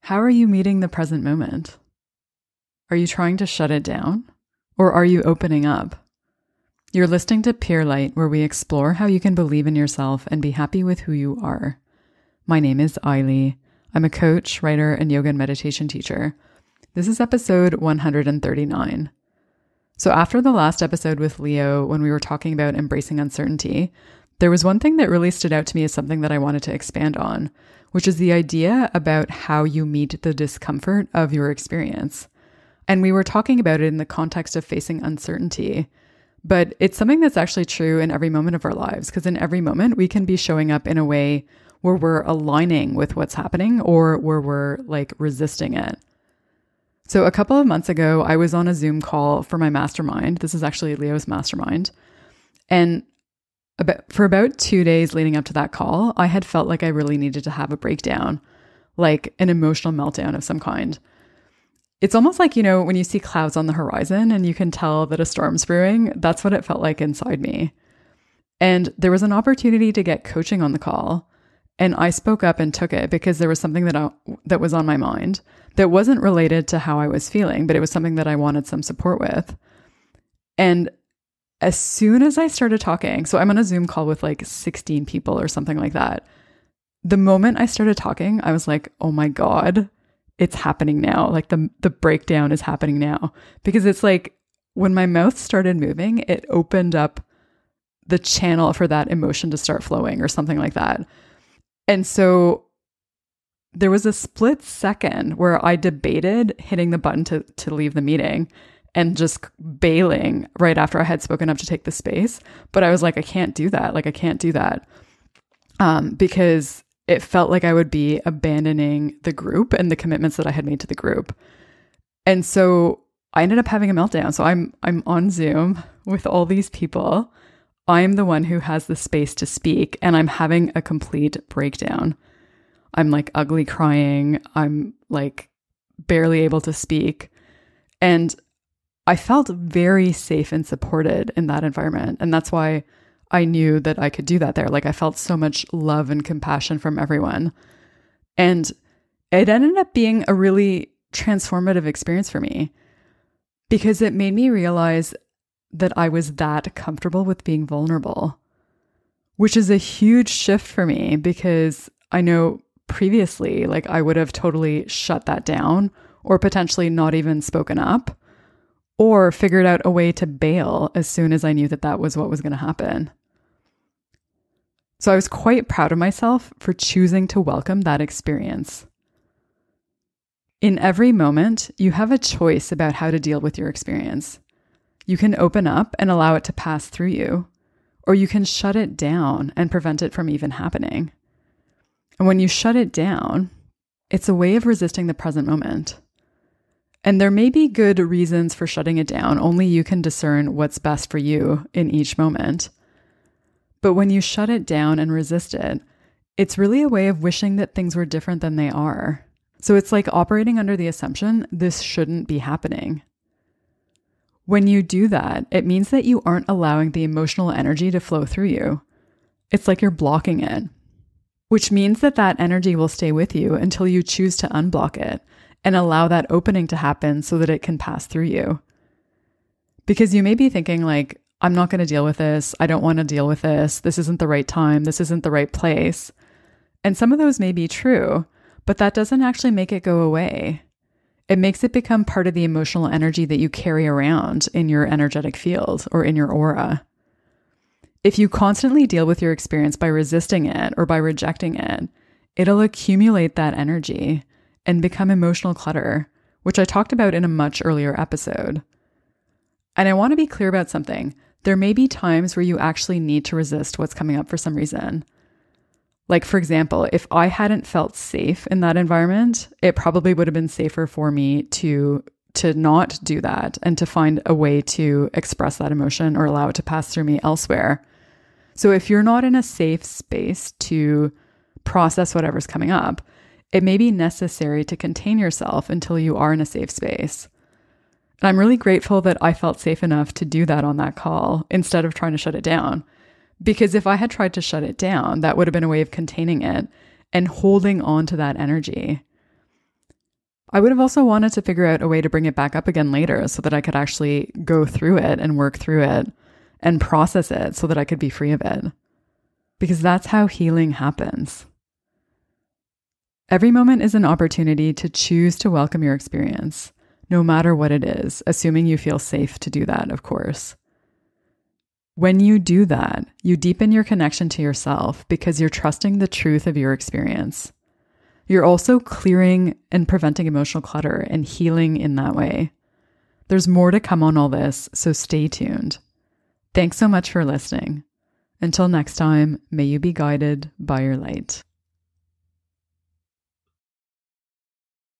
How are you meeting the present moment? Are you trying to shut it down? Or are you opening up? You're listening to Pure Light, where we explore how you can believe in yourself and be happy with who you are. My name is Ailey. I'm a coach, writer, and yoga and meditation teacher. This is episode 139. So after the last episode with Leo, when we were talking about embracing uncertainty, there was one thing that really stood out to me as something that I wanted to expand on, which is the idea about how you meet the discomfort of your experience. And we were talking about it in the context of facing uncertainty, but it's something that's actually true in every moment of our lives, because in every moment we can be showing up in a way where we're aligning with what's happening or where we're resisting it. So a couple of months ago, I was on a Zoom call for my mastermind. This is actually Leo's mastermind. And for about 2 days leading up to that call, I had felt like I really needed to have a breakdown, like an emotional meltdown of some kind. It's almost like, when you see clouds on the horizon and you can tell that a storm's brewing, that's what it felt like inside me. And there was an opportunity to get coaching on the call. And I spoke up and took it because there was something that was on my mind that wasn't related to how I was feeling, but it was something that I wanted some support with. And as soon as I started talking, so I'm on a Zoom call with 16 people or something like that. The moment I started talking, I was like, oh my God, it's happening now. The breakdown is happening now. Because it's when my mouth started moving, it opened up the channel for that emotion to start flowing or something like that. And so there was a split second where I debated hitting the button to leave the meeting and just bailing right after I had spoken up to take the space. But I was like, I can't do that. I can't do that. Because it felt like I would be abandoning the group and the commitments that I had made to the group. And so I ended up having a meltdown. So I'm on Zoom with all these people. I'm the one who has the space to speak, and I'm having a complete breakdown. I'm ugly crying. I'm barely able to speak. And I felt very safe and supported in that environment. And that's why I knew that I could do that there. I felt so much love and compassion from everyone. And it ended up being a really transformative experience for me because it made me realize that I was that comfortable with being vulnerable, which is a huge shift for me because I know previously, I would have totally shut that down or potentially not even spoken up or figured out a way to bail as soon as I knew that that was what was going to happen. So I was quite proud of myself for choosing to welcome that experience. In every moment, you have a choice about how to deal with your experience. You can open up and allow it to pass through you, or you can shut it down and prevent it from even happening. And when you shut it down, it's a way of resisting the present moment. And there may be good reasons for shutting it down, only you can discern what's best for you in each moment. But when you shut it down and resist it, it's really a way of wishing that things were different than they are. So it's like operating under the assumption this shouldn't be happening. When you do that, it means that you aren't allowing the emotional energy to flow through you. It's like you're blocking it, which means that that energy will stay with you until you choose to unblock it and allow that opening to happen so that it can pass through you. Because you may be thinking I'm not going to deal with this. I don't want to deal with this. This isn't the right time. This isn't the right place. And some of those may be true, but that doesn't actually make it go away. It makes it become part of the emotional energy that you carry around in your energetic field or in your aura. If you constantly deal with your experience by resisting it or by rejecting it, it'll accumulate that energy and become emotional clutter, which I talked about in a much earlier episode. And I want to be clear about something. There may be times where you actually need to resist what's coming up for some reason. For example, if I hadn't felt safe in that environment, it probably would have been safer for me to not do that and to find a way to express that emotion or allow it to pass through me elsewhere. So if you're not in a safe space to process whatever's coming up, it may be necessary to contain yourself until you are in a safe space. And I'm really grateful that I felt safe enough to do that on that call instead of trying to shut it down. Because if I had tried to shut it down, that would have been a way of containing it and holding on to that energy. I would have also wanted to figure out a way to bring it back up again later so that I could actually go through it and work through it and process it so that I could be free of it. Because that's how healing happens. Every moment is an opportunity to choose to welcome your experience, no matter what it is, assuming you feel safe to do that, of course. When you do that, you deepen your connection to yourself because you're trusting the truth of your experience. You're also clearing and preventing emotional clutter and healing in that way. There's more to come on all this, so stay tuned. Thanks so much for listening. Until next time, may you be guided by your light.